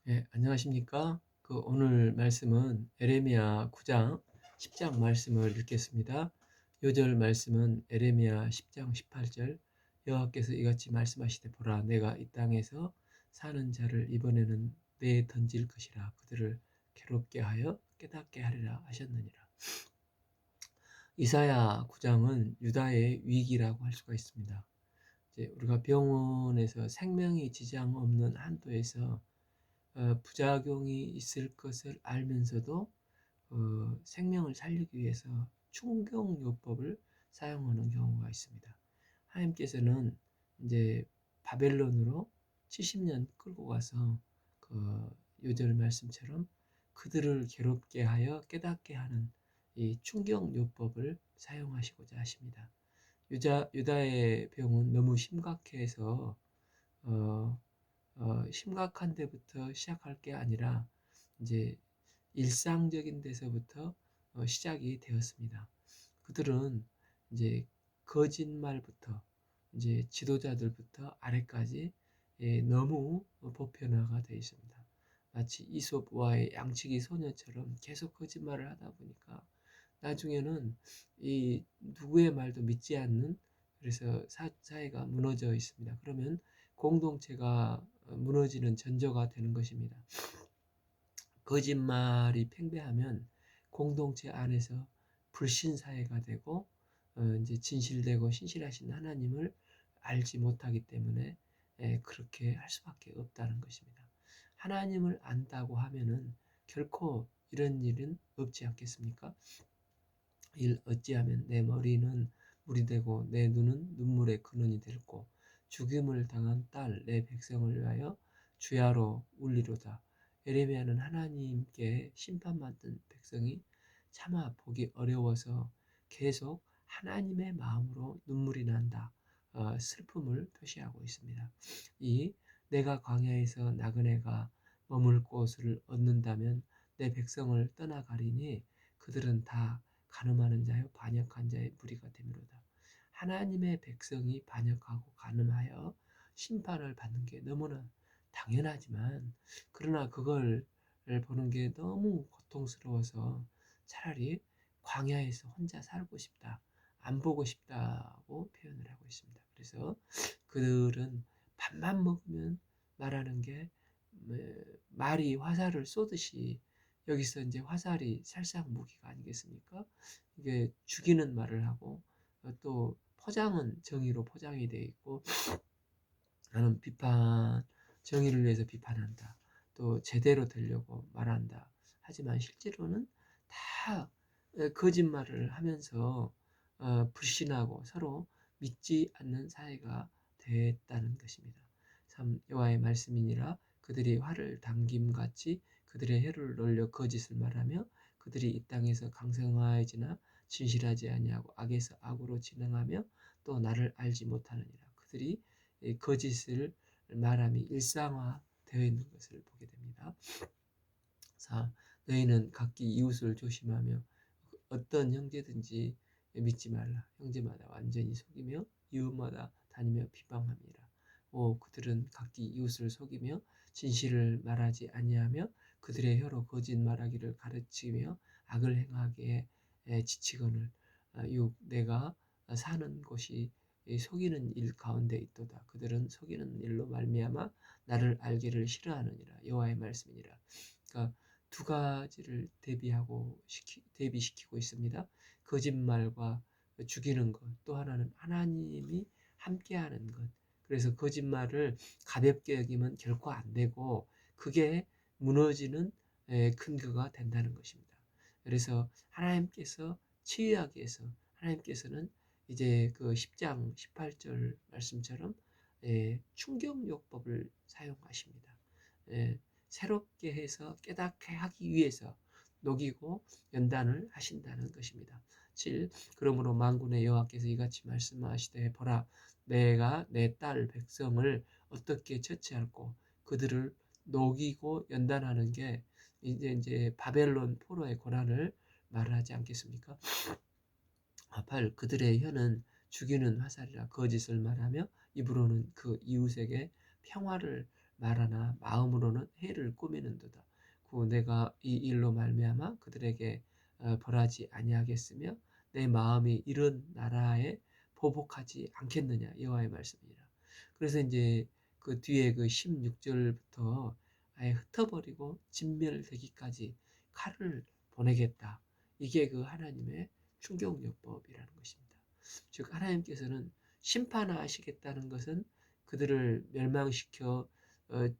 예, 안녕하십니까? 오늘 말씀은 에레미야 9장 10장 말씀을 읽겠습니다. 요절 말씀은 에레미야 10장 18절. 여호와께서 이같이 말씀하시되 보라, 내가 이 땅에서 사는 자를 이번에는 내에 던질 것이라. 그들을 괴롭게 하여 깨닫게 하리라 하셨느니라. 이사야 9장은 유다의 위기라고 할 수가 있습니다. 이제 우리가 병원에서 생명이 지장 없는 한도에서 부작용이 있을 것을 알면서도 생명을 살리기 위해서 충격요법을 사용하는 경우가 있습니다. 하나님께서는 이제 바벨론으로 70년 끌고 가서 그 요절 말씀처럼 그들을 괴롭게 하여 깨닫게 하는 이 충격요법을 사용하시고자 하십니다. 유다의 병은 너무 심각해서 어, 심각한 데부터 시작할 게 아니라 이제 일상적인 데서부터 시작이 되었습니다. 그들은 이제 거짓말부터 이제 지도자들부터 아래까지 너무 보편화가 되어 있습니다. 마치 이솝과의 양치기 소녀처럼 계속 거짓말을 하다 보니까 나중에는 이 누구의 말도 믿지 않는, 그래서 사회가 무너져 있습니다. 그러면 공동체가 무너지는 전조가 되는 것입니다. 거짓말이 팽배하면 공동체 안에서 불신 사회가 되고 이제 진실되고 신실하신 하나님을 알지 못하기 때문에 그렇게 할 수밖에 없다는 것입니다. 하나님을 안다고 하면은 결코 이런 일은 없지 않겠습니까? 어찌하면 내 머리는 물이 되고 내 눈은 눈물의 근원이 될고 죽임을 당한 딸 내 백성을 위하여 주야로 울리로다. 에레미야는 하나님께 심판받은 백성이 차마 보기 어려워서 계속 하나님의 마음으로 눈물이 난다. 슬픔을 표시하고 있습니다. 이 내가 광야에서 나그네가 머물 곳을 얻는다면 내 백성을 떠나가리니 그들은 다 간음하는 자요 반역한 자의 무리가 되미로다. 하나님의 백성이 반역하고 간음하여 심판을 받는 게 너무나 당연하지만, 그러나 그걸 보는 게 너무 고통스러워서 차라리 광야에서 혼자 살고 싶다, 안 보고 싶다고 표현을 하고 있습니다. 그래서 그들은 밥만 먹으면 말하는 게 말이 화살을 쏘듯이, 여기서 이제 화살이 살상 무기가 아니겠습니까? 이게 죽이는 말을 하고 또 포장은 정의로 포장이 되어 있고, 나는 정의를 위해서 비판한다, 또 제대로 되려고 말한다. 하지만 실제로는 다 거짓말을 하면서 불신하고 서로 믿지 않는 사회가 됐다는 것입니다. 참 여호와의 말씀이니라. 그들이 활을 당김같이 그들의 혀를 놀려 거짓을 말하며 그들이 이 땅에서 강성하여지나 진실하지 아니하고 악에서 악으로 진행하며 또 나를 알지 못하느니라. 그들이 거짓을 말함이 일상화되어 있는 것을 보게 됩니다. 자, 너희는 각기 이웃을 조심하며 어떤 형제든지 믿지 말라. 형제마다 완전히 속이며 이웃마다 다니며 비방함이라. 그들은 각기 이웃을 속이며 진실을 말하지 아니하며 그들의 혀로 거짓 말하기를 가르치며 악을 행하기에 지치거늘. 내가 사는 곳이 속이는 일 가운데 있도다. 그들은 속이는 일로 말미암아 나를 알기를 싫어하느니라. 여호와의 말씀이니라. 그러니까 두 가지를 대비시키고 있습니다. 거짓말과 죽이는 것, 또 하나는 하나님이 함께하는 것. 그래서 거짓말을 가볍게 여기면 결코 안 되고 그게 무너지는 근거가 된다는 것입니다. 그래서 하나님께서 치유하기 위해서 하나님께서는 이제 그 10장 18절 말씀처럼 충격요법을 사용하십니다. 새롭게 해서 깨닫게 하기 위해서 녹이고 연단을 하신다는 것입니다. 7. 그러므로 만군의 여호와께서 이같이 말씀하시되 보라, 내가 내 딸 백성을 어떻게 처치할꼬. 그들을 녹이고 연단하는 게 이제 바벨론 포로의 고난을 말하지 않겠습니까? 8. 그들의 혀는 죽이는 화살이라 거짓을 말하며 입으로는 그 이웃에게 평화를 말하나 마음으로는 해를 꾸미는도다. 그 내가 이 일로 말미암아 그들에게 벌하지 아니하겠으며 내 마음이 이런 나라에 보복하지 않겠느냐 여호와의 말씀이니라. 그래서 이제 그 뒤에 그 16절부터 아예 흩어버리고 진멸되기까지 칼을 보내겠다. 이게 그 하나님의 충격요법이라는 것입니다. 즉 하나님께서는 심판하시겠다는 것은 그들을 멸망시켜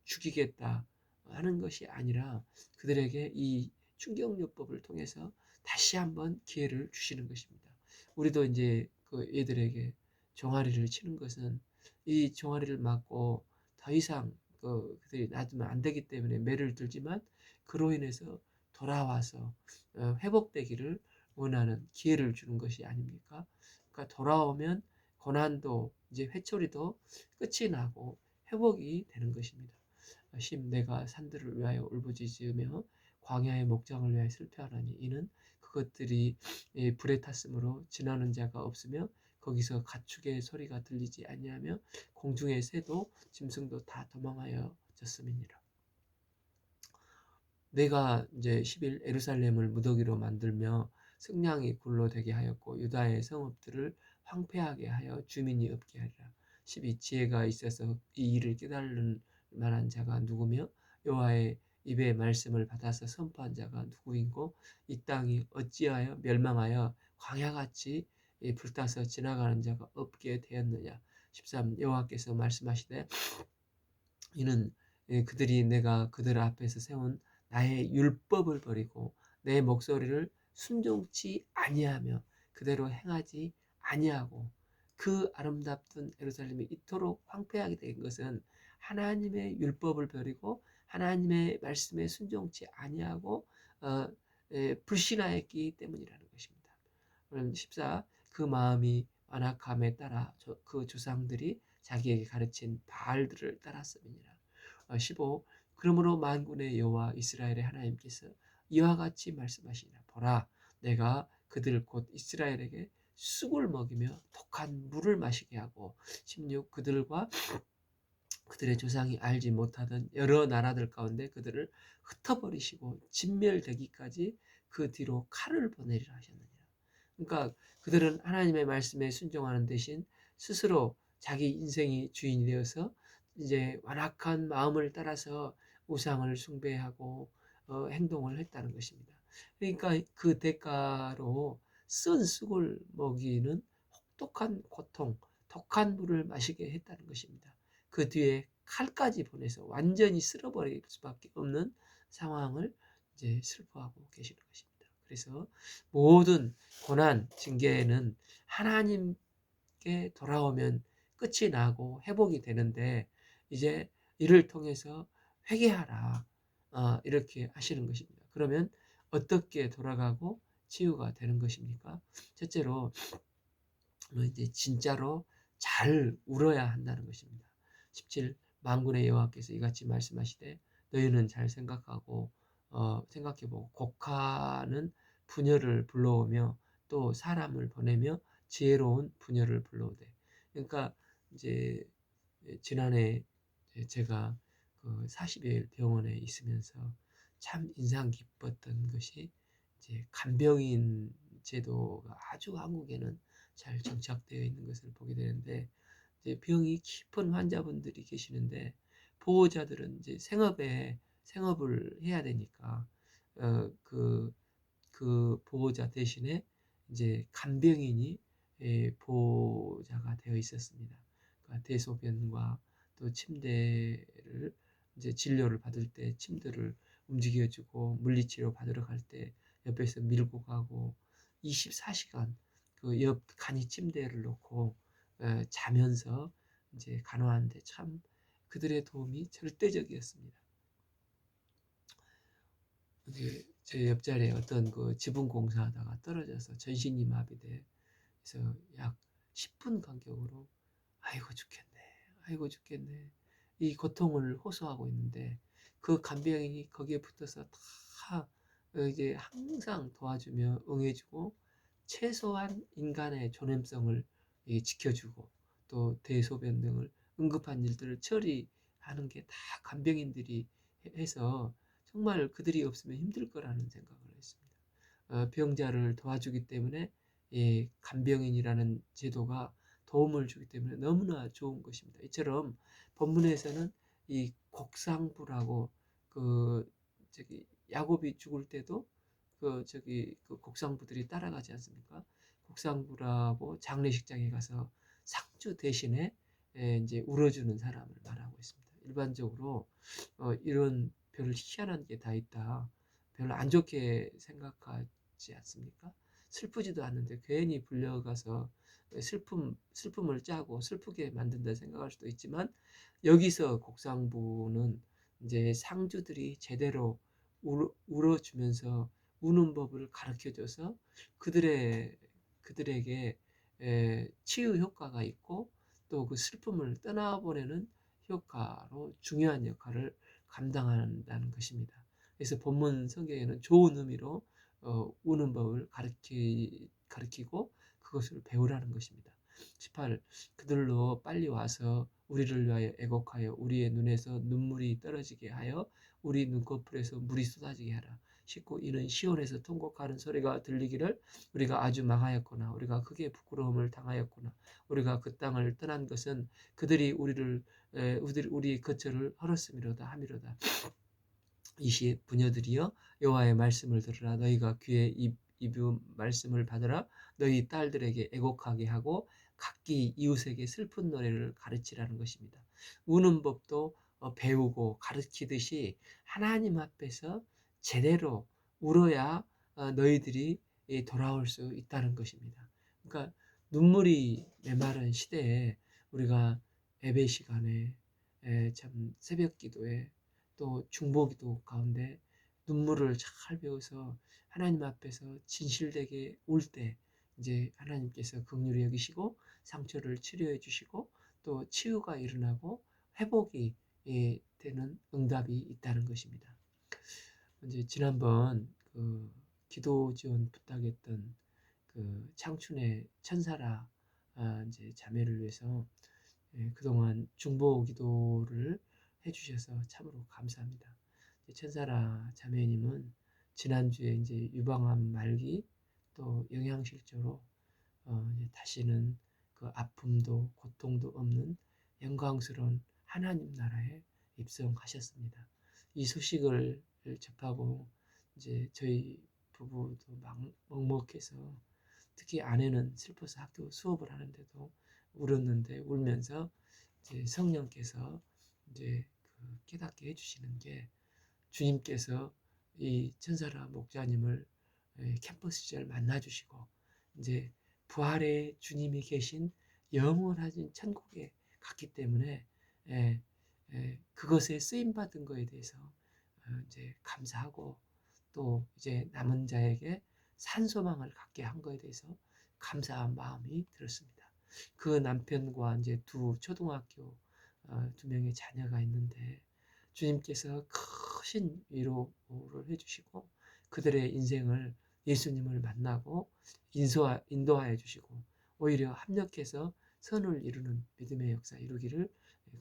죽이겠다 하는 것이 아니라 그들에게 이 충격요법을 통해서 다시 한번 기회를 주시는 것입니다. 우리도 이제 그 얘들에게 종아리를 치는 것은 이 종아리를 맞고 더 이상 그들이 놔두면 안 되기 때문에 매를 들지만 그로 인해서 돌아와서 회복되기를 원하는 기회를 주는 것이 아닙니까? 그러니까 돌아오면 고난도 이제 회초리도 끝이 나고 회복이 되는 것입니다. 내가 산들을 위하여 울부짖으며 광야의 목장을 위하여 슬퍼하나니 이는 그것들이 불에 탔으므로 지나는 자가 없으며 거기서 가축의 소리가 들리지 아니하며 공중의 새도 짐승도 다 도망하여졌음이니라. 내가 이제 10일 예루살렘을 무더기로 만들며 승냥이 굴로 되게 하였고 유다의 성읍들을 황폐하게 하여 주민이 없게 하리라. 12 지혜가 있어서 이 일을 깨달을 만한 자가 누구며 여호와의 입의 말씀을 받아서 선포한 자가 누구인고 이 땅이 어찌하여 멸망하여 광야같이 불타서 지나가는 자가 없게 되었느냐. 13 여호와께서 말씀하시되 이는 그들이 내가 그들 앞에서 세운 나의 율법을 버리고 내 목소리를 순종치 아니하며 그대로 행하지 아니하고 그 아름답던 예루살렘이 이토록 황폐하게 된 것은 하나님의 율법을 버리고 하나님의 말씀에 순종치 아니하고 불신하였기 때문이라는 것입니다. 14. 그 마음이 완악함에 따라 그 조상들이 자기에게 가르친 바알들을 따랐음이니라. 15. 그러므로 만군의 여호와 이스라엘의 하나님께서 이와 같이 말씀하시니라. 보라, 내가 그들 곧 이스라엘에게 쑥을 먹이며 독한 물을 마시게 하고 16. 그들과 그들의 조상이 알지 못하던 여러 나라들 가운데 그들을 흩어버리시고 진멸되기까지 그 뒤로 칼을 보내리라 하셨느니라. 그러니까 그들은 하나님의 말씀에 순종하는 대신 스스로 자기 인생이 주인이 되어서 이제 완악한 마음을 따라서 우상을 숭배하고 행동을 했다는 것입니다. 그러니까 그 대가로 쓴 쑥을 먹이는 혹독한 고통, 독한 물을 마시게 했다는 것입니다. 그 뒤에 칼까지 보내서 완전히 쓸어버릴 수밖에 없는 상황을 이제 슬퍼하고 계시는 것입니다. 그래서 모든 고난, 징계는 하나님께 돌아오면 끝이 나고 회복이 되는데 이제 이를 통해서 회개하라 이렇게 하시는 것입니다. 그러면 어떻게 돌아가고 치유가 되는 것입니까? 첫째로 이제 진짜로 잘 울어야 한다는 것입니다. 17 만군의 여호와께서 이같이 말씀하시되 너희는 잘 생각하고 생각해보고 곡하는 부녀를 불러오며 또 사람을 보내며 지혜로운 부녀를 불러오되. 그러니까 이제 지난해 제가 그 40일 병원에 있으면서 참 인상 깊었던 것이 이제 간병인 제도가 아주 한국에는 잘 정착되어 있는 것을 보게 되는데 이제 병이 깊은 환자분들이 계시는데 보호자들은 이제 생업을 해야 되니까 그 보호자 대신에 이제 간병인이 보호자가 되어 있었습니다. 그러니까 대소변과 또 침대를 이제 진료를 받을 때 침대를 움직여주고 물리치료 받으러 갈 때 옆에서 밀고 가고 24시간 그 옆 간이 침대를 놓고 자면서 이제 간호하는데 참 그들의 도움이 절대적이었습니다. 이제 제 옆자리에 어떤 그 지붕 공사하다가 떨어져서 전신이 마비돼 그래서 약 10분 간격으로 아이고 죽겠네, 아이고 죽겠네 이 고통을 호소하고 있는데 그 간병인이 거기에 붙어서 다 이제 항상 도와주며 응해주고 최소한 인간의 존엄성을 지켜주고 또 대소변 등을 응급한 일들을 처리하는 하는 게 다 간병인들이 해서 정말 그들이 없으면 힘들 거라는 생각을 했습니다. 병자를 도와주기 때문에 간병인이라는 제도가 도움을 주기 때문에 너무나 좋은 것입니다. 이처럼 본문에서는 이 곡상부라고 그 저기 야곱이 죽을 때도 그 곡상부들이 따라가지 않습니까? 곡상부라고 장례식장에 가서 상주 대신에 이제 울어주는 사람을 말하고 있습니다. 일반적으로 이런 별 희한한 게 다 있다. 별로 안 좋게 생각하지 않습니까? 슬프지도 않는데 괜히 불려가서 슬픔을 짜고 슬프게 만든다 생각할 수도 있지만 여기서 곡상부는 이제 상주들이 제대로 울어주면서 우는 법을 가르쳐줘서 그들에게 치유 효과가 있고 또 그 슬픔을 떠나보내는 효과로 중요한 역할을 감당한다는 것입니다. 그래서 본문 성경에는 좋은 의미로 우는 법을 가르치고 그것을 배우라는 것입니다. 18. 그들로 빨리 와서 우리를 위하여 애곡하여 우리의 눈에서 눈물이 떨어지게 하여 우리 눈꺼풀에서 물이 쏟아지게 하라. 19. 이는 시온에서 통곡하는 소리가 들리기를 우리가 아주 망하였구나. 우리가 크게 부끄러움을 당하였구나. 우리가 그 땅을 떠난 것은 그들이 우리 거처를 헐었음이로다 함이로다. 20. 부녀들이여 여호와의 말씀을 들으라. 너희가 귀에 입은 말씀을 받으라. 너희 딸들에게 애곡하게 하고 각기 이웃에게 슬픈 노래를 가르치라는 것입니다. 우는 법도 배우고 가르치듯이 하나님 앞에서 제대로 울어야 너희들이 돌아올 수 있다는 것입니다. 그러니까 눈물이 메마른 시대에 우리가 예배 시간에 참 새벽 기도에 또 중보기도 가운데 눈물을 잘 배워서 하나님 앞에서 진실되게 울 때 이제 하나님께서 긍휼히 여기시고 상처를 치료해 주시고 또 치유가 일어나고 회복이 되는 응답이 있다는 것입니다. 이제 지난번 그 기도 지원 부탁했던 그 창춘의 천사라 이제 자매를 위해서 그동안 중보 기도를 해주셔서 참으로 감사합니다. 천사라 자매님은 지난주에 이제 유방암 말기 또 영양실조로 이제 다시는 그 아픔도 고통도 없는 영광스러운 하나님 나라에 입성하셨습니다. 이 소식을 접하고 이제 저희 부부도 먹먹해서 특히 아내는 슬퍼서 학교 수업을 하는데도 울었는데 울면서 이제 성령께서 이제 그 깨닫게 해주시는 게 주님께서 이 천사라 목자님을 캠퍼스 시절 만나주시고 이제 부활의 주님이 계신 영원하신 천국에 갔기 때문에 그것에 쓰임 받은 거에 대해서 이제 감사하고 또 이제 남은 자에게 산소망을 갖게 한 거에 대해서 감사한 마음이 들었습니다. 그 남편과 이제 두 초등학교 두 명의 자녀가 있는데 주님께서 크신 위로를 해주시고 그들의 인생을 예수님을 만나고 인도하여 주시고 오히려 합력해서 선을 이루는 믿음의 역사 이루기를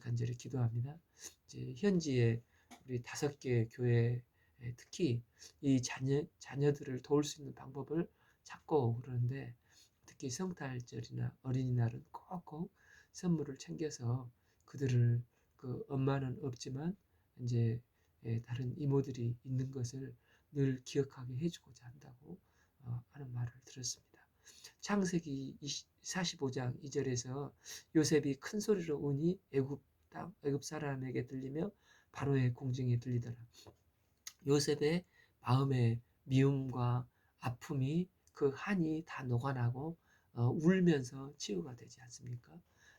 간절히 기도합니다. 이제 현지에 우리 5개 교회 특히 이 자녀들을 도울 수 있는 방법을 찾고 그러는데 특히 성탄절이나 어린이날은 꼭꼭 선물을 챙겨서 그들을 그 엄마는 없지만 이제 다른 이모들이 있는 것을 늘 기억하게 해주고자 한다고 하는 말을 들었습니다. 창세기 45장 2절에서 요셉이 큰 소리로 우니 애굽 사람에게 들리며 바로의 궁정에 들리더라. 요셉의 마음의 미움과 아픔이 그 한이 다 녹아나고 울면서 치유가 되지 않습니까?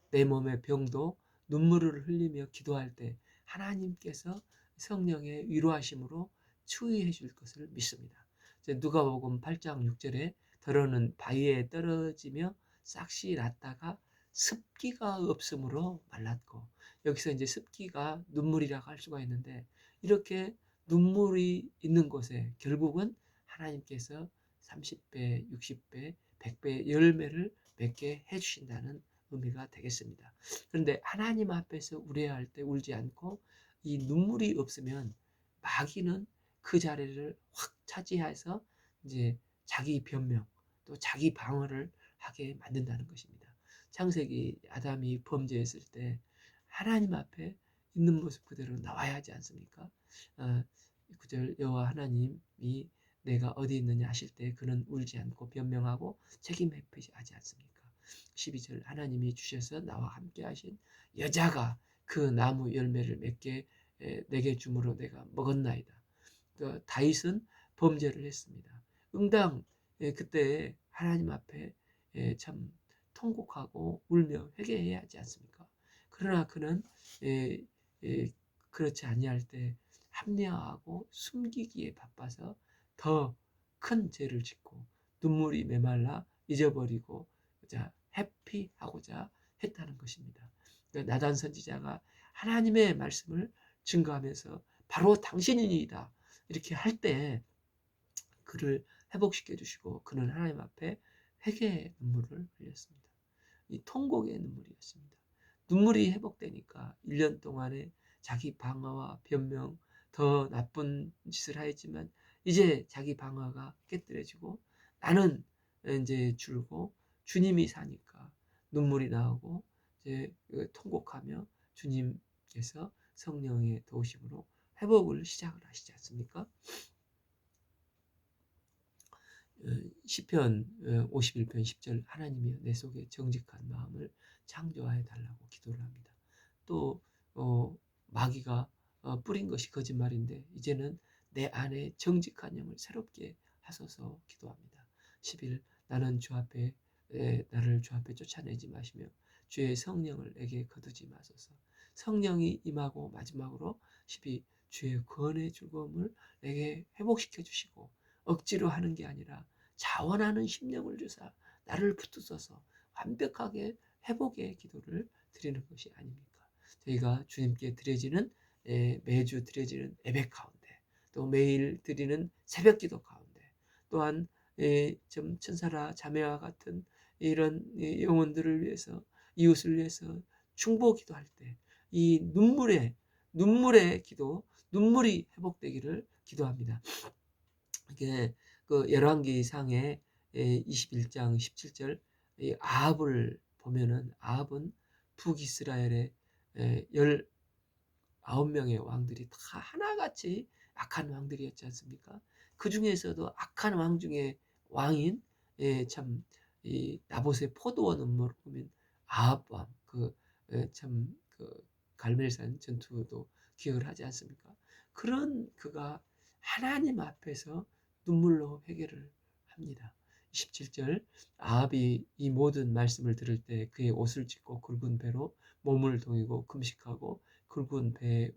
내 몸의 병도 눈물을 흘리며 기도할 때 하나님께서 성령의 위로하심으로 치유해 줄 것을 믿습니다. 누가복음 8장 6절에 더러는 바위에 떨어지며 싹시 났다가 습기가 없으므로 말랐고 여기서 이제 습기가 눈물이라고 할 수가 있는데 이렇게 눈물이 있는 곳에 결국은 하나님께서 30배, 60배, 100배 열매를 맺게 해주신다는 의미가 되겠습니다. 그런데 하나님 앞에서 우려할 때 울지 않고 이 눈물이 없으면 마귀는 그 자리를 확 차지해서 이제 자기 변명 또 자기 방어를 하게 만든다는 것입니다. 창세기 아담이 범죄했을 때 하나님 앞에 있는 모습 그대로 나와야 하지 않습니까? 9절 여호와 하나님이 내가 어디 있느냐 하실 때 그는 울지 않고 변명하고 책임 회피하지 않습니까? 12절 하나님이 주셔서 나와 함께 하신 여자가 그 나무 열매를 맺게 내게 주므로 내가 먹었나이다. 다윗은 범죄를 했습니다. 응당 그때 하나님 앞에 참 통곡하고 울며 회개해야 하지 않습니까? 그러나 그는 그렇지 아니할 때 합리화하고 숨기기에 바빠서 더 큰 죄를 짓고 눈물이 메말라 잊어버리고 회피하고자 했다는 것입니다. 나단 선지자가 하나님의 말씀을 증거하면서 바로 당신이니이다 이렇게 할 때 그를 회복시켜 주시고 그는 하나님 앞에 회개의 눈물을 흘렸습니다. 이 통곡의 눈물이었습니다. 눈물이 회복되니까 1년 동안에 자기 방어와 변명 더 나쁜 짓을 하였지만 이제 자기 방어가 깨뜨려지고 나는 이제 줄고 주님이 사니까 눈물이 나오고 이제 통곡하며 주님께서 성령의 도우심으로 회복을 시작을 하시지 않습니까? 시편 51편 10절 하나님이여 내 속에 정직한 마음을 창조하여 달라고 기도를 합니다. 또 마귀가 뿌린 것이 거짓말인데 이제는 내 안에 정직한 영을 새롭게 하소서 기도합니다. 10일 나는 주 앞에 나를 주 앞에 쫓아내지 마시며 주의 성령을 내게 거두지 마소서. 성령이 임하고 마지막으로 12 주의 구원의 즐거움을 내게 회복시켜 주시고 억지로 하는 게 아니라 자원하는 심령을 주사 나를 붙드셔서 완벽하게 회복의 기도를 드리는 것이 아닙니까? 저희가 주님께 드려지는 매주 드려지는 예배 가운데 또 매일 드리는 새벽 기도 가운데 또한 좀 천사라 자매와 같은 이런 영혼들을 위해서 이웃을 위해서 충보 기도할 때 이 눈물의 기도 눈물이 회복되기를 기도합니다. 이게 그 열왕기상의 21장 17절 아합을 보면은 아합은 북이스라엘의 19명의 왕들이 다 하나같이 악한 왕들이었지 않습니까? 그 중에서도 악한 왕 중에 왕인 참이 나봇의 포도원 음모를 보면 아합 왕 그 갈멜산 전투도 기억을 하지 않습니까? 그런 그가 하나님 앞에서 눈물로 회개를 합니다. 17절 아합이 이 모든 말씀을 들을 때 그의 옷을 찢고 굵은 배로 몸을 동이고 금식하고 굵은 배에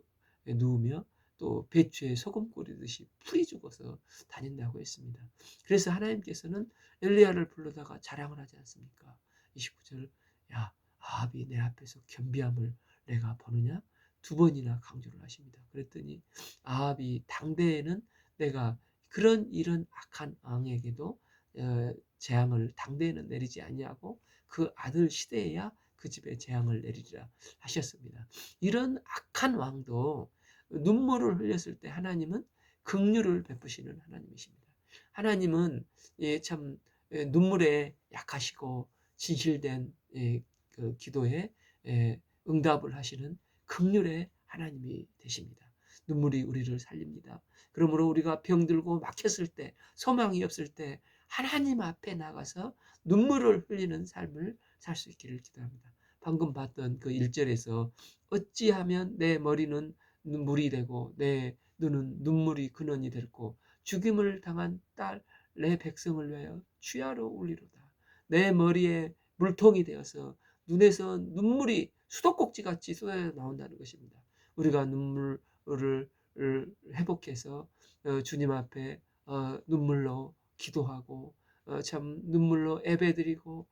누우며 또 배추에 소금 뿌리듯이 풀이 죽어서 다닌다고 했습니다. 그래서 하나님께서는 엘리야를 불러다가 자랑을 하지 않습니까? 29절 야 아합이 내 앞에서 겸비함을 내가 보느냐? 두 번이나 강조를 하십니다. 그랬더니 아합이 당대에는 내가 그런 이런 악한 왕에게도 재앙을 당대에는 내리지 아니하고 그 아들 시대에야 그 집에 재앙을 내리리라 하셨습니다. 이런 악한 왕도 눈물을 흘렸을 때 하나님은 긍휼을 베푸시는 하나님이십니다. 하나님은 참 눈물에 약하시고 진실된 그 기도에 응답을 하시는 긍휼의 하나님이 되십니다. 눈물이 우리를 살립니다. 그러므로 우리가 병들고 막혔을 때 소망이 없을 때 하나님 앞에 나가서 눈물을 흘리는 삶을 살 수 있기를 기도합니다. 방금 봤던 그 1절에서 어찌하면 내 머리는 물이 되고 내 눈은 눈물이 근원이 됐고 죽임을 당한 딸 내 백성을 위하여 취하로 울리로다. 내 머리에 물통이 되어서 눈에서 눈물이 수도꼭지 같이 쏟아져 나온다는 것입니다. 우리가 눈물을 회복해서 주님 앞에 눈물로 기도하고 참 눈물로 예배드리고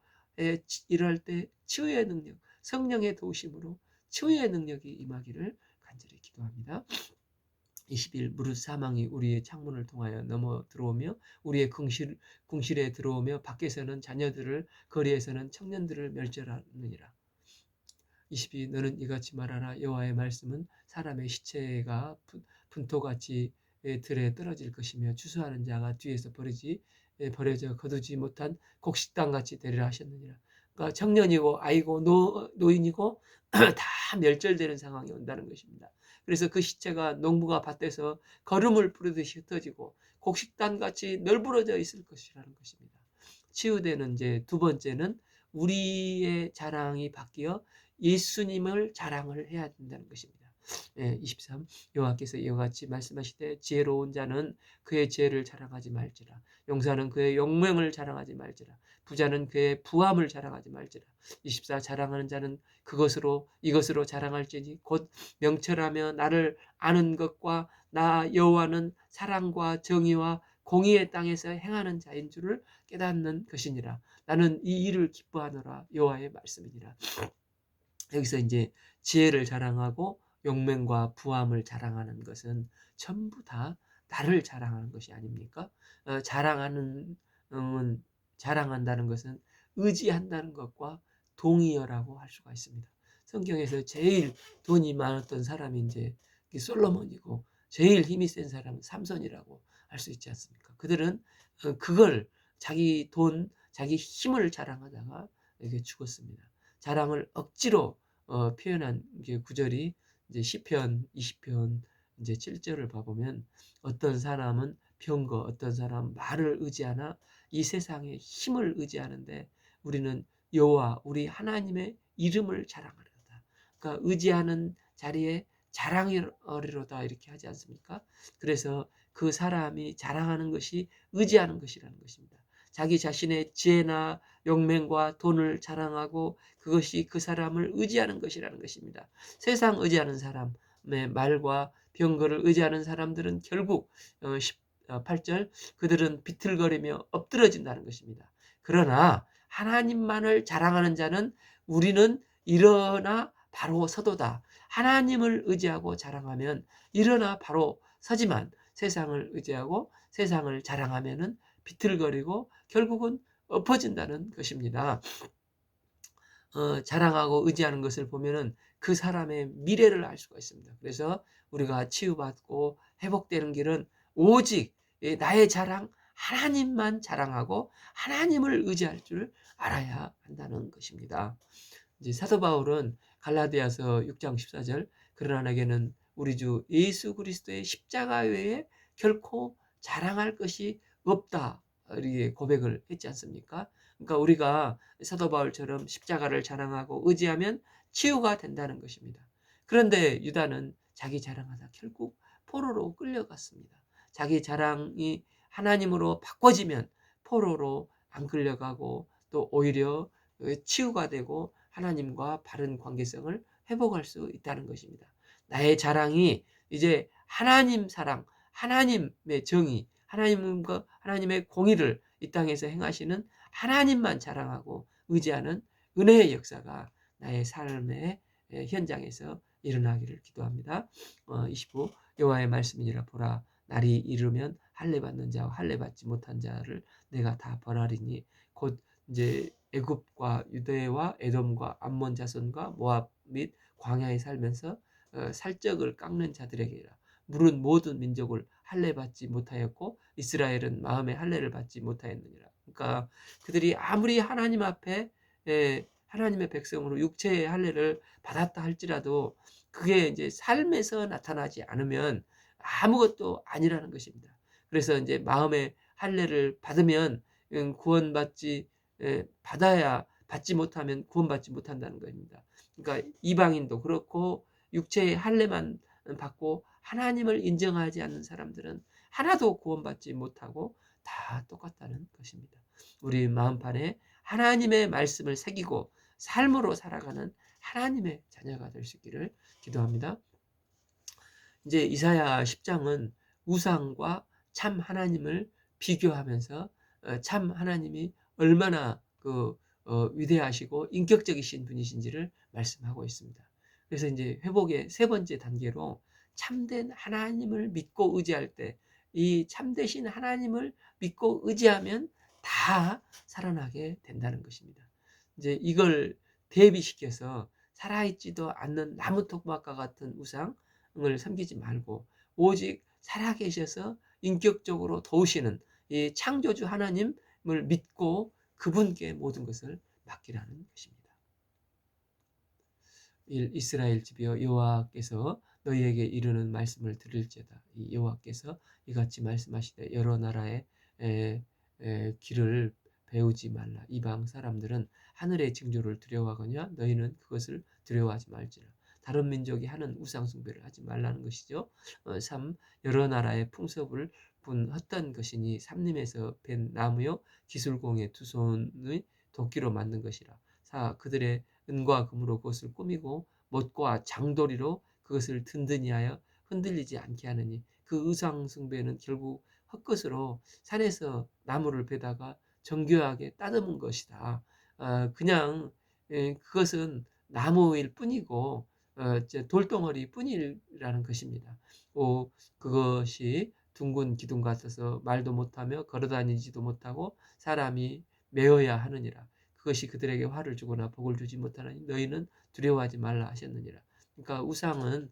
일할 때 치유의 능력, 성령의 도우심으로 치유의 능력이 임하기를 간절히 기도합니다. 20일 무릇 사망이 우리의 창문을 통하여 넘어 들어오며 우리의 궁실에 들어오며 밖에서는 자녀들을 거리에서는 청년들을 멸절하느니라. 22 너는 이같이 말하라. 여호와의 말씀은 사람의 시체가 분토같이 들에 떨어질 것이며 추수하는 자가 뒤에서 버려져 거두지 못한 곡식당같이 되리라 하셨느니라. 그러니까 청년이고 아이고 노인이고 다 멸절되는 상황이 온다는 것입니다. 그래서 그 시체가 농부가 밭에서 거름을 뿌리듯이 흩어지고 곡식단같이 널브러져 있을 것이라는 것입니다. 치유되는 이제 두 번째는 우리의 자랑이 바뀌어 예수님을 자랑을 해야 된다는 것입니다. 23 여호와께서 이와 같이 말씀하시되 지혜로운 자는 그의 지혜를 자랑하지 말지라. 용사는 그의 용맹을 자랑하지 말지라. 부자는 그의 부함을 자랑하지 말지라. 24 자랑하는 자는 이것으로 자랑할지니 곧 명철하며 나를 아는 것과 나 여호와는 사랑과 정의와 공의의 땅에서 행하는 자인 줄을 깨닫는 것이니라. 나는 이 일을 기뻐하노라. 여호와의 말씀이니라. 여기서 이제 지혜를 자랑하고 용맹과 부함을 자랑하는 것은 전부 다 나를 자랑하는 것이 아닙니까? 자랑한다는 것은 의지한다는 것과 동의어라고 할 수가 있습니다. 성경에서 제일 돈이 많았던 사람이 이제 솔로몬이고 제일 힘이 센 사람은 삼손이라고 할 수 있지 않습니까? 그들은 그걸 자기 돈, 자기 힘을 자랑하다가 이게 죽었습니다. 자랑을 억지로 표현한 구절이 이제 시편 20편 이제 7절을 봐보면 어떤 사람은 병거, 어떤 사람은 말을 의지하나 이 세상의 힘을 의지하는데 우리는 여호와 우리 하나님의 이름을 자랑하리로다. 그러니까 의지하는 자리에 자랑하리로다 이렇게 하지 않습니까? 그래서 그 사람이 자랑하는 것이 의지하는 것이라는 것입니다. 자기 자신의 지혜나 용맹과 돈을 자랑하고 그것이 그 사람을 의지하는 것이라는 것입니다. 세상 의지하는 사람의 말과 병거를 의지하는 사람들은 결국 18절 그들은 비틀거리며 엎드러진다는 것입니다. 그러나 하나님만을 자랑하는 자는 우리는 일어나 바로 서도다. 하나님을 의지하고 자랑하면 일어나 바로 서지만 세상을 의지하고 세상을 자랑하면은 비틀거리고 결국은 엎어진다는 것입니다. 자랑하고 의지하는 것을 보면은 그 사람의 미래를 알 수가 있습니다. 그래서 우리가 치유받고 회복되는 길은 오직 나의 자랑, 하나님만 자랑하고 하나님을 의지할 줄 알아야 한다는 것입니다. 이제 사도 바울은 갈라디아서 6장 14절 그러나 내게는 우리 주 예수 그리스도의 십자가 외에 결코 자랑할 것이 없다 이렇게 고백을 했지 않습니까? 그러니까 우리가 사도 바울처럼 십자가를 자랑하고 의지하면 치유가 된다는 것입니다. 그런데 유다는 자기 자랑하다 결국 포로로 끌려갔습니다. 자기 자랑이 하나님으로 바꿔지면 포로로 안 끌려가고 또 오히려 치유가 되고 하나님과 바른 관계성을 회복할 수 있다는 것입니다. 나의 자랑이 이제 하나님 사랑, 하나님의 정의, 하나님의 공의를 이 땅에서 행하시는 하나님만 자랑하고 의지하는 은혜의 역사가 나의 삶의 현장에서 일어나기를 기도합니다. 25 여호와의 말씀이니라 보라 날이 이르면 할례 받는 자와 할례 받지 못한 자를 내가 다 벌하리니 곧 이제 애굽과 유대와 에돔과 암몬 자손과 모압 및 광야에 살면서 살적을 깎는 자들에게라 물은 모든 민족을 할례 받지 못하였고 이스라엘은 마음의 할례를 받지 못하였느니라. 그러니까 그들이 아무리 하나님 앞에 하나님의 백성으로 육체의 할례를 받았다 할지라도 그게 이제 삶에서 나타나지 않으면 아무것도 아니라는 것입니다. 그래서 이제 마음의 할례를 받으면 구원받지 받아야 받지 못하면 구원받지 못한다는 것입니다. 그러니까 이방인도 그렇고 육체의 할례만 받고 하나님을 인정하지 않는 사람들은 하나도 구원받지 못하고 다 똑같다는 것입니다. 우리 마음판에 하나님의 말씀을 새기고 삶으로 살아가는 하나님의 자녀가 될 수 있기를 기도합니다. 이제 이사야 10장은 우상과 참 하나님을 비교하면서 참 하나님이 얼마나 위대하시고 인격적이신 분이신지를 말씀하고 있습니다. 그래서 이제 회복의 세 번째 단계로 참된 하나님을 믿고 의지할 때, 이 참되신 하나님을 믿고 의지하면 다 살아나게 된다는 것입니다. 이제 이걸 대비시켜서 살아있지도 않는 나무 토막과 같은 우상을 섬기지 말고 오직 살아계셔서 인격적으로 도우시는 이 창조주 하나님을 믿고 그분께 모든 것을 맡기라는 것입니다. 이스라엘 집이여, 여호와께서 너희에게 이르는 말씀을 들을지어다. 이 여호와께서 이같이 말씀하시되 여러 나라의 길을 배우지 말라. 이방 사람들은 하늘의 징조를 두려워하거냐 너희는 그것을 두려워하지 말지라. 다른 민족이 하는 우상 숭배를 하지 말라는 것이죠. 3. 여러 나라의 풍습을 분 헛된 것이니 삼림에서 벤 나무요 기술공의 두 손의 도끼로 만든 것이라. 4. 그들의 은과 금으로 그것을 꾸미고 못과 장도리로 그것을 든든히 하여 흔들리지 않게 하느니 그 의상 숭배는 결국 헛것으로 산에서 나무를 베다가 정교하게 따듬은 것이다. 그냥 그것은 나무일 뿐이고 돌덩어리 뿐이라는 것입니다. 그것이 둥근 기둥 같아서 말도 못하며 걸어다니지도 못하고 사람이 메어야 하느니라. 그것이 그들에게 화를 주거나 복을 주지 못하나니 너희는 두려워하지 말라 하셨느니라. 그러니까 우상은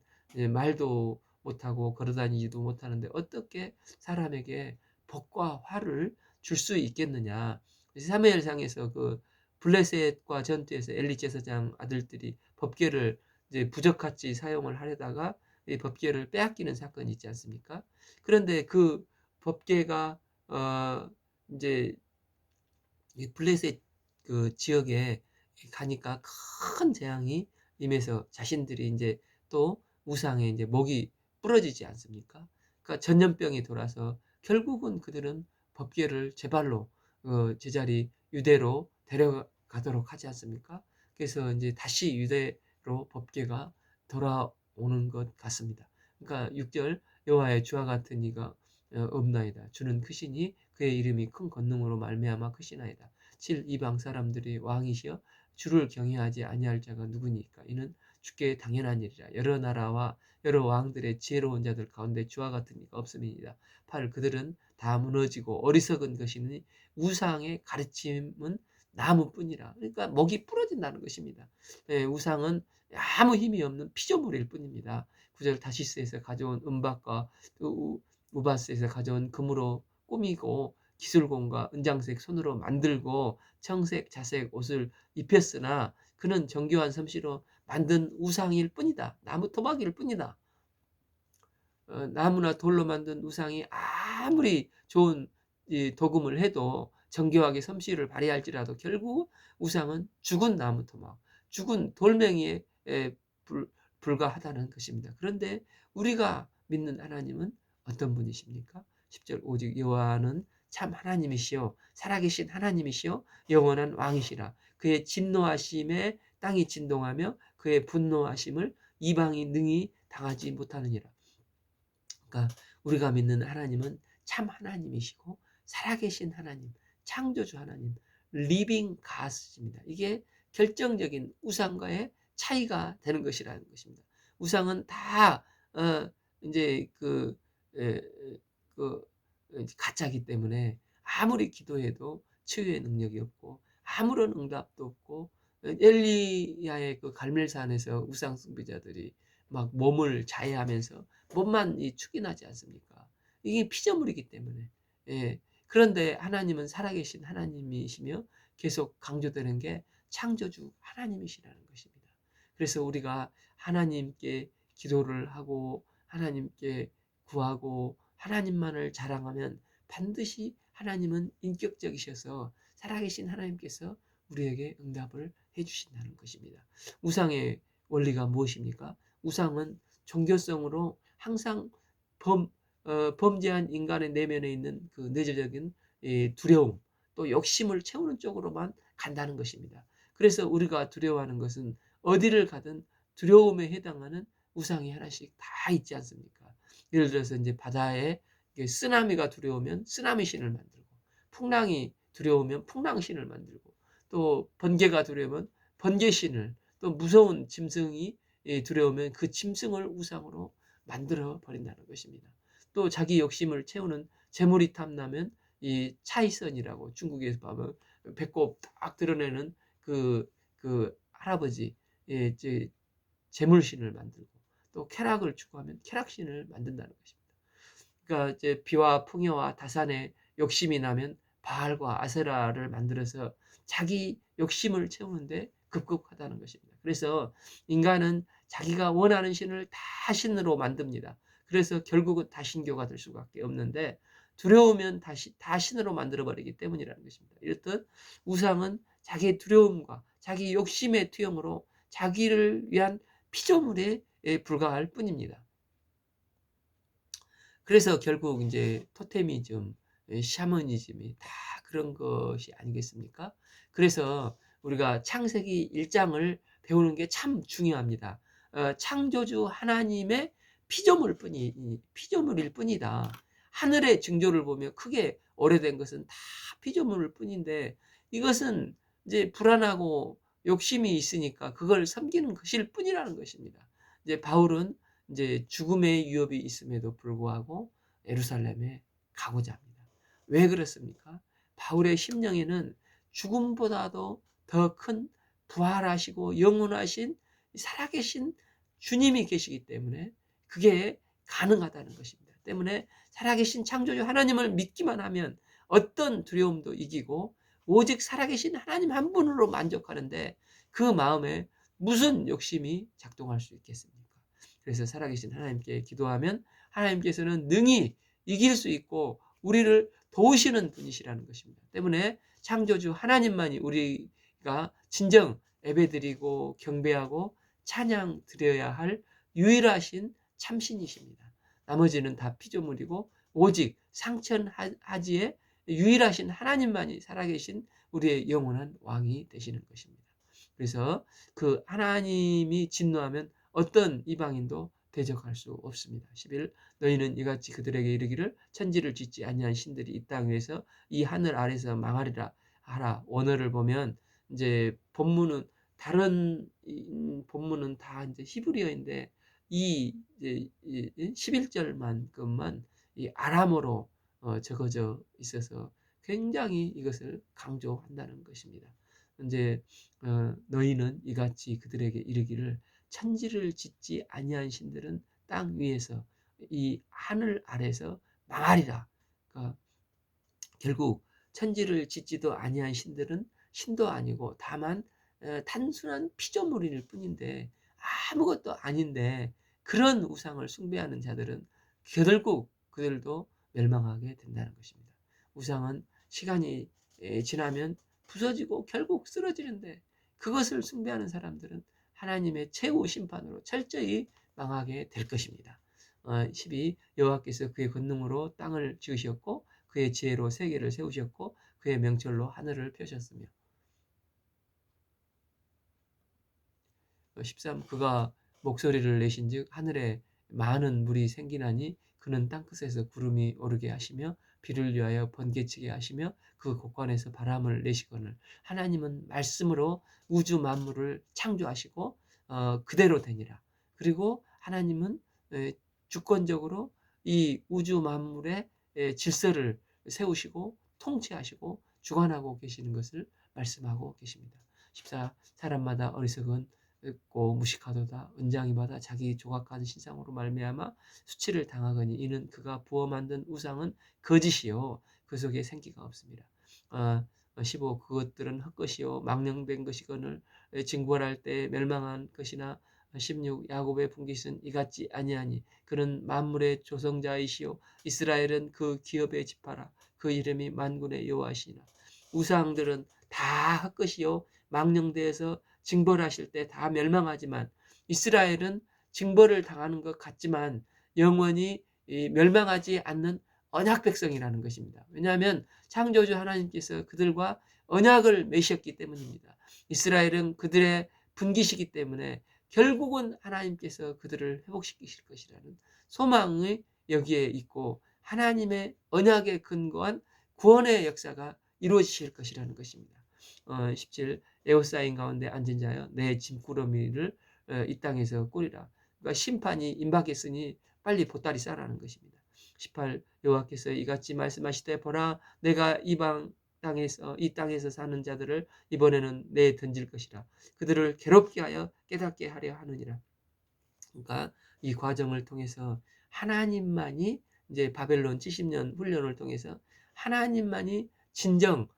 말도 못하고 걸어다니지도 못하는데 어떻게 사람에게 복과 화를 줄 수 있겠느냐. 사무엘상에서 그 블레셋과 전투에서 엘리 제사장 아들들이 법궤를 이제 부적같이 사용을 하려다가 이 법궤를 빼앗기는 사건이 있지 않습니까? 그런데 그 법궤가 이제 블레셋 그 지역에 가니까 큰 재앙이 임해서 자신들이 이제 또 우상에 이제 목이 부러지지 않습니까? 그러니까 전염병이 돌아서 결국은 그들은 법궤를 제발로 제자리 유대로 데려가도록 하지 않습니까? 그래서 이제 다시 유대로 법궤가 돌아오는 것 같습니다. 그러니까 6절 여호와의 주와 같은 이가 없나이다. 주는 크시니 그의 이름이 큰 권능으로 말미암아 크시나이다. 7. 이방 사람들이 왕이시여 주를 경외하지 아니할 자가 누구니까 이는 주께 당연한 일이라. 여러 나라와 여러 왕들의 지혜로운 자들 가운데 주와 같은 이가 없음이니라. 8. 그들은 다 무너지고 어리석은 것이니 우상의 가르침은 나무뿐이라. 그러니까 목이 부러진다는 것입니다. 우상은 아무 힘이 없는 피조물일 뿐입니다. 9절 다시스에서 가져온 은박과 우바스에서 가져온 금으로 꾸미고 기술공과 은장색 손으로 만들고 청색 자색 옷을 입혔으나 그는 정교한 솜씨로 만든 우상일 뿐이다. 나무 토막일 뿐이다. 나무나 돌로 만든 우상이 아무리 좋은 도금을 해도 정교하게 솜씨를 발휘할지라도 결국 우상은 죽은 나무 토막, 죽은 돌멩이에 불과하다는 것입니다. 그런데 우리가 믿는 하나님은 어떤 분이십니까? 10절 오직 여호와는 참 하나님이시요 살아계신 하나님이시요 영원한 왕이시라. 그의 진노하심에 땅이 진동하며 그의 분노하심을 이방이 능히 당하지 못하느니라. 그러니까 우리가 믿는 하나님은 참 하나님이시고 살아계신 하나님, 창조주 하나님, 리빙 가스입니다. 이게 결정적인 우상과의 차이가 되는 것이라는 것입니다. 우상은 다 이제 가짜기 때문에 아무리 기도해도 치유의 능력이 없고 아무런 응답도 없고 엘리야의 그 갈멜산에서 우상 숭배자들이 막 몸을 자해하면서 몸만 축이 나지 않습니까? 이게 피조물이기 때문에. 그런데 하나님은 살아계신 하나님이시며 계속 강조되는 게 창조주 하나님이시라는 것입니다. 그래서 우리가 하나님께 기도를 하고 하나님께 구하고 하나님만을 자랑하면 반드시 하나님은 인격적이셔서 살아계신 하나님께서 우리에게 응답을 해주신다는 것입니다. 우상의 원리가 무엇입니까? 우상은 종교성으로 항상 범죄한 인간의 내면에 있는 그 내재적인 두려움 또 욕심을 채우는 쪽으로만 간다는 것입니다. 그래서 우리가 두려워하는 것은 어디를 가든 두려움에 해당하는 우상이 하나씩 다 있지 않습니까? 예를 들어서 이제 바다에 쓰나미가 두려우면 쓰나미 신을 만들고 풍랑이 두려우면 풍랑 신을 만들고 또 번개가 두려우면 번개 신을 또 무서운 짐승이 두려우면 그 짐승을 우상으로 만들어 버린다는 것입니다. 또 자기 욕심을 채우는 재물이 탐나면 이 차이선이라고 중국에서 보면 배꼽 딱 드러내는 그 할아버지, 예, 이제 재물신을 만들고, 또 쾌락을 추구하면 쾌락신을 만든다는 것입니다. 그러니까 이제 비와 풍요와 다산에 욕심이 나면 바알과 아세라를 만들어서 자기 욕심을 채우는데 급급하다는 것입니다. 그래서 인간은 자기가 원하는 신을 다 신으로 만듭니다. 그래서 결국은 다 신교가 될 수밖에 없는데, 두려우면 다 신으로 만들어버리기 때문이라는 것입니다. 이렇듯 우상은 자기의 두려움과 자기 욕심의 투영으로 자기를 위한 피조물에 불과할 뿐입니다. 그래서 결국 이제 토테미즘, 샤머니즘이 다 그런 것이 아니겠습니까? 그래서 우리가 창세기 1장을 배우는 게 참 중요합니다. 창조주 하나님의 피조물일 뿐이다. 하늘의 징조를 보면 크게 오래된 것은 다 피조물일 뿐인데, 이것은 이제 불안하고 욕심이 있으니까 그걸 섬기는 것일 뿐이라는 것입니다. 이제 바울은 이제 죽음의 위협이 있음에도 불구하고 예루살렘에 가고자 합니다. 왜 그렇습니까? 바울의 심령에는 죽음보다도 더 큰 부활하시고 영원하신 살아계신 주님이 계시기 때문에 그게 가능하다는 것입니다. 때문에 살아계신 창조주 하나님을 믿기만 하면 어떤 두려움도 이기고 오직 살아계신 하나님 한 분으로 만족하는데, 그 마음에 무슨 욕심이 작동할 수 있겠습니까? 그래서 살아계신 하나님께 기도하면 하나님께서는 능히 이길 수 있고 우리를 도우시는 분이시라는 것입니다. 때문에 창조주 하나님만이 우리가 진정 예배드리고 경배하고 찬양 드려야 할 유일하신 참신이십니다. 나머지는 다 피조물이고 오직 상천하지에 유일하신 하나님만이 살아계신 우리의 영원한 왕이 되시는 것입니다. 그래서 그 하나님이 진노하면 어떤 이방인도 대적할 수 없습니다. 11. 너희는 이같이 그들에게 이르기를 천지를 짓지 아니한 신들이 이 땅 위에서 이 하늘 아래서 망하리라 하라. 원어를 보면 이제 본문은 다른 본문은 다 이제 히브리어인데 이 11절만큼만 이 아람어로 적어져 있어서 굉장히 이것을 강조한다는 것입니다. 이제 너희는 이같이 그들에게 이르기를 천지를 짓지 아니한 신들은 땅 위에서 이 하늘 아래서 망하리라. 그러니까 결국 천지를 짓지도 아니한 신들은 신도 아니고 다만 단순한 피조물일 뿐인데 아무것도 아닌데, 그런 우상을 숭배하는 자들은 결국 그들도 멸망하게 된다는 것입니다. 우상은 시간이 지나면 부서지고 결국 쓰러지는데, 그것을 숭배하는 사람들은 하나님의 최후 심판으로 철저히 망하게 될 것입니다. 12. 여호와께서 그의 권능으로 땅을 지으셨고 그의 지혜로 세계를 세우셨고 그의 명철로 하늘을 펴셨으며. 13. 그가 목소리를 내신즉 하늘에 많은 물이 생기나니 그는 땅끝에서 구름이 오르게 하시며 비를 위하여 번개치게 하시며 그 곳간에서 바람을 내시거늘. 하나님은 말씀으로 우주 만물을 창조하시고 그대로 되니라. 그리고 하나님은 주권적으로 이 우주 만물의 질서를 세우시고 통치하시고 주관하고 계시는 것을 말씀하고 계십니다. 14. 사람마다 어리석은 고 무식하도다. 은장이 받아 자기 조각한 신상으로 말미암아 수치를 당하거니 이는 그가 부어 만든 우상은 거짓이요 그 속에 생기가 없습니다. 15. 그것들은 헛것이요 망령된 것이거늘 징벌할 때 멸망한 것이나. 16. 야곱의 분깃은 이같지 아니하니 그는 만물의 조성자이시요 이스라엘은 그 기업의 지파라. 그 이름이 만군의 여호와시니라. 우상들은 다 헛것이요 망령되어서 징벌하실 때 다 멸망하지만, 이스라엘은 징벌을 당하는 것 같지만 영원히 멸망하지 않는 언약 백성이라는 것입니다. 왜냐하면 창조주 하나님께서 그들과 언약을 맺으셨기 때문입니다. 이스라엘은 그들의 분깃이기 때문에 결국은 하나님께서 그들을 회복시키실 것이라는 소망이 여기에 있고, 하나님의 언약에 근거한 구원의 역사가 이루어지실 것이라는 것입니다. 17. 에워싸인 가운데 앉은 자여 내 짐꾸러미를 이 땅에서 꾸리라. 그러니까 심판이 임박했으니 빨리 보따리 싸라는 것입니다. 18 여호와께서 이같이 말씀하시되 보라 내가 이방 땅에서 이 땅에서 사는 자들을 이번에는 내에 던질 것이라 그들을 괴롭게 하여 깨닫게 하려 하느니라. 그러니까 이 과정을 통해서 하나님만이 이제 바벨론 70년 훈련을 통해서 하나님만이 진정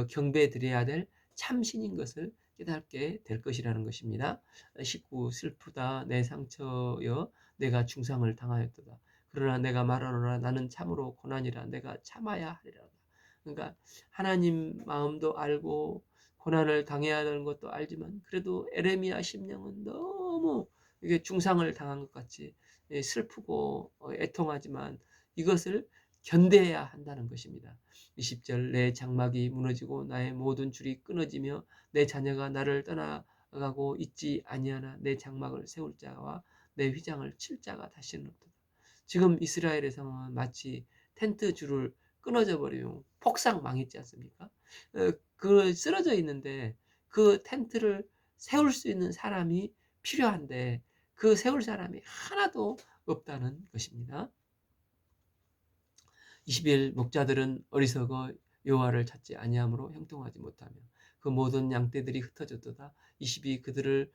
경배 드려야 될 참신인 것을 깨닫게 될 것이라는 것입니다. 19 슬프다 내 상처여 내가 중상을 당하였도다. 그러나 내가 말하노라 나는 참으로 고난이라 내가 참아야 하리라. 그러니까 하나님 마음도 알고 고난을 당해야 하는 것도 알지만 그래도 에레미야 심령은 너무 이게 중상을 당한 것 같이 슬프고 애통하지만 이것을 견뎌야 한다는 것입니다. 20절 내 장막이 무너지고 나의 모든 줄이 끊어지며 내 자녀가 나를 떠나가고 있지 아니하나 내 장막을 세울 자와 내 휘장을 칠 자가 다시는 없도다. 지금 이스라엘의 상황은 마치 텐트 줄을 끊어져 버리면 폭삭 망했지 않습니까? 그 쓰러져 있는데 그 텐트를 세울 수 있는 사람이 필요한데 그 세울 사람이 하나도 없다는 것입니다. 20일 목자들은 어리석어 여호와를 찾지 아니함으로 형통하지 못하며 그 모든 양떼들이 흩어졌도다. 22 그들을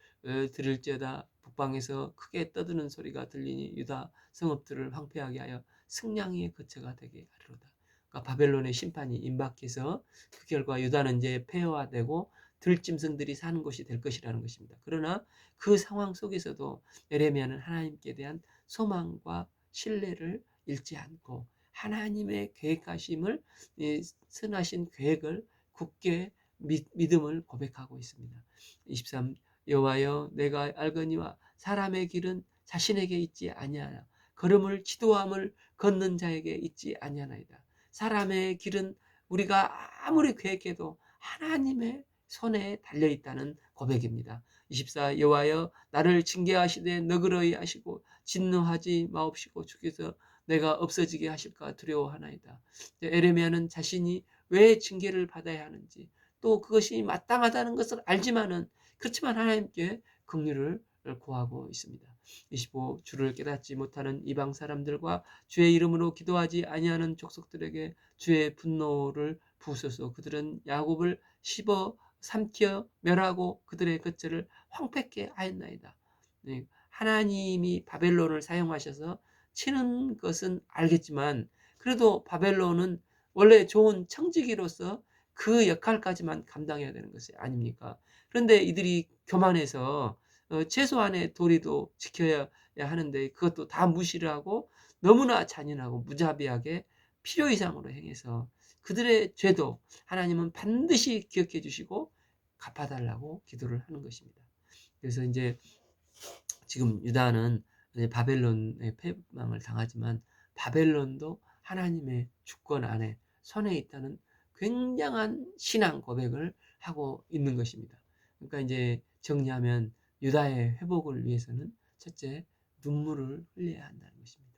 들을지어다 북방에서 크게 떠드는 소리가 들리니 유다 성읍들을 황폐하게 하여 승냥이의 거처가 되게 하리로다. 그러니까 바벨론의 심판이 임박해서 그 결과 유다는 이제 폐허화되고 들짐승들이 사는 곳이 될 것이라는 것입니다. 그러나 그 상황 속에서도 에레미야는 하나님께 대한 소망과 신뢰를 잃지 않고 하나님의 계획하심을 선하신 계획을 굳게 믿음을 고백하고 있습니다. 23 여호와여 내가 알거니와 사람의 길은 자신에게 있지 아니하나 걸음을 지도함을 걷는 자에게 있지 아니하나이다. 사람의 길은 우리가 아무리 계획해도 하나님의 손에 달려 있다는 고백입니다. 24 여호와여 나를 징계하시되 너그러이 하시고 진노하지 마옵시고 주께서 내가 없어지게 하실까 두려워하나이다. 에레미야는 자신이 왜 징계를 받아야 하는지 또 그것이 마땅하다는 것을 알지만은 그렇지만 하나님께 긍휼을 구하고 있습니다. 25 주를 깨닫지 못하는 이방 사람들과 주의 이름으로 기도하지 아니하는 족속들에게 주의 분노를 부으소서. 그들은 야곱을 씹어 삼켜 멸하고 그들의 거처를 황폐케 하였나이다. 하나님이 바벨론을 사용하셔서 치는 것은 알겠지만 그래도 바벨론은 원래 좋은 청지기로서 그 역할까지만 감당해야 되는 것이 아닙니까? 그런데 이들이 교만해서 최소한의 도리도 지켜야 하는데 그것도 다 무시를 하고 너무나 잔인하고 무자비하게 필요 이상으로 행해서 그들의 죄도 하나님은 반드시 기억해 주시고 갚아달라고 기도를 하는 것입니다. 그래서 이제 지금 유다는 바벨론의 패망을 당하지만 바벨론도 하나님의 주권 안에 손에 있다는 굉장한 신앙 고백을 하고 있는 것입니다. 그러니까 이제 정리하면 유다의 회복을 위해서는 첫째 눈물을 흘려야 한다는 것입니다.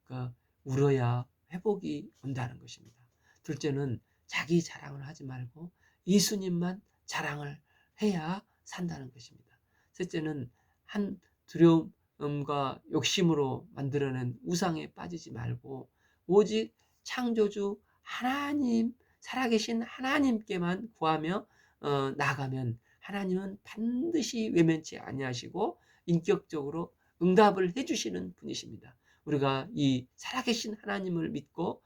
그러니까 울어야 회복이 온다는 것입니다. 둘째는 자기 자랑을 하지 말고 예수님만 자랑을 해야 산다는 것입니다. 셋째는 한 두려움과 욕심으로 만들어낸 우상에 빠지지 말고 오직 창조주 하나님 살아계신 하나님께만 구하며 나가면 하나님은 반드시 외면치 아니하시고 인격적으로 응답을 해주시는 분이십니다. 우리가 이 살아계신 하나님을 믿고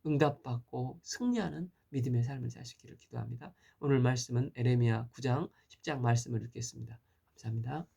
응답받고 승리하는 믿음의 삶을 살 수 있기를 기도합니다. 오늘 말씀은 에레미야 9장 10장 말씀을 읽겠습니다. 감사합니다.